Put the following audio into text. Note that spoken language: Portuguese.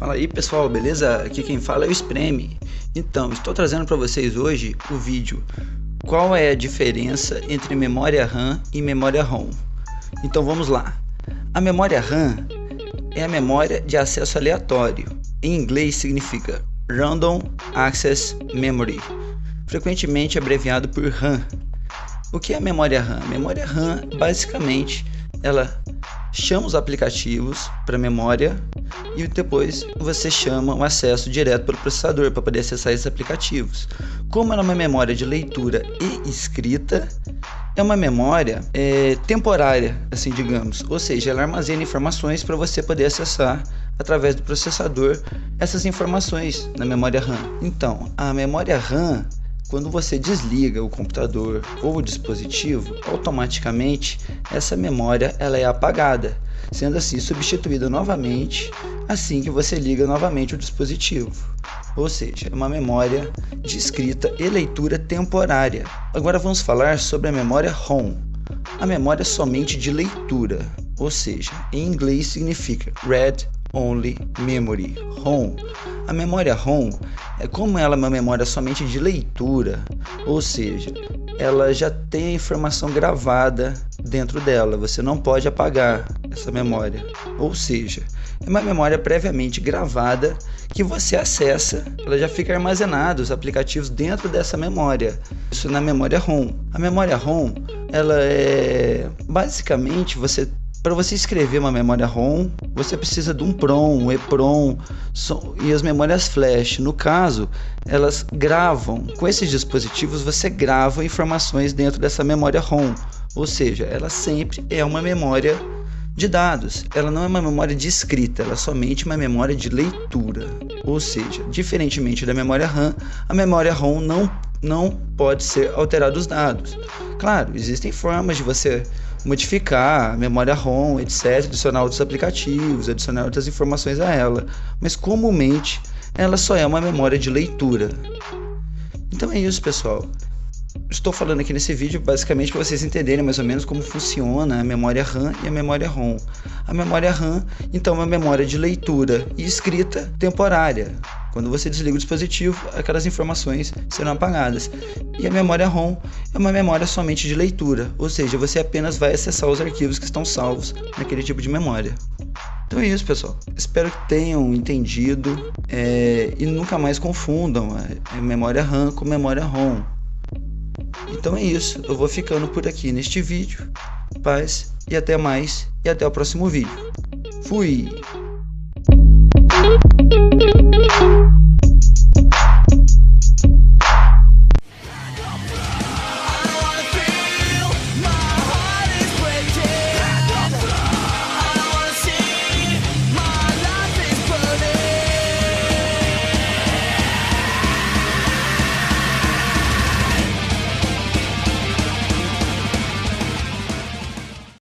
Fala aí pessoal, beleza? Aqui quem fala é o Spreme. Então, estou trazendo para vocês hoje o vídeo qual é a diferença entre memória RAM e memória ROM. Então vamos lá. A memória RAM é a memória de acesso aleatório. Em inglês significa Random Access Memory, frequentemente abreviado por RAM. O que é a memória RAM? A memória RAM, basicamente, ela chama os aplicativos para a memória e depois você chama o acesso direto pelo processador para poder acessar esses aplicativos. Como ela é uma memória de leitura e escrita, é uma memória temporária, assim digamos, ou seja, ela armazena informações para você poder acessar através do processador essas informações na memória RAM. Então, a memória RAM, quando você desliga o computador ou o dispositivo, automaticamente essa memória ela é apagada, sendo assim substituída novamente assim que você liga novamente o dispositivo. Ou seja, é uma memória de escrita e leitura temporária. Agora vamos falar sobre a memória ROM. A memória somente de leitura, ou seja, em inglês significa Read Only Memory, ROM. A memória ROM como ela é uma memória somente de leitura, ou seja, ela já tem a informação gravada dentro dela, você não pode apagar essa memória, ou seja, é uma memória previamente gravada que você acessa, ela já fica armazenada, os aplicativos dentro dessa memória, isso na memória ROM. A memória ROM, ela é basicamente para você escrever uma memória ROM, você precisa de um PROM, um EPROM e as memórias flash. No caso, elas gravam, com esses dispositivos você grava informações dentro dessa memória ROM, ou seja, ela sempre é uma memória de dados, ela não é uma memória de escrita, ela é somente uma memória de leitura, ou seja, diferentemente da memória RAM, a memória ROM não pode ser alterado os dados. Claro, existem formas de você modificar a memória ROM, etc, adicionar outros aplicativos, adicionar outras informações a ela, mas comumente ela só é uma memória de leitura. Então é isso, pessoal. Estou falando aqui nesse vídeo basicamente para vocês entenderem mais ou menos como funciona a memória RAM e a memória ROM. A memória RAM, então, é uma memória de leitura e escrita temporária. Quando você desliga o dispositivo, aquelas informações serão apagadas. E a memória ROM é uma memória somente de leitura, ou seja, você apenas vai acessar os arquivos que estão salvos naquele tipo de memória. Então é isso, pessoal. Espero que tenham entendido e nunca mais confundam a memória RAM com memória ROM. Então é isso, eu vou ficando por aqui neste vídeo. Paz e até mais, e até o próximo vídeo. Fui!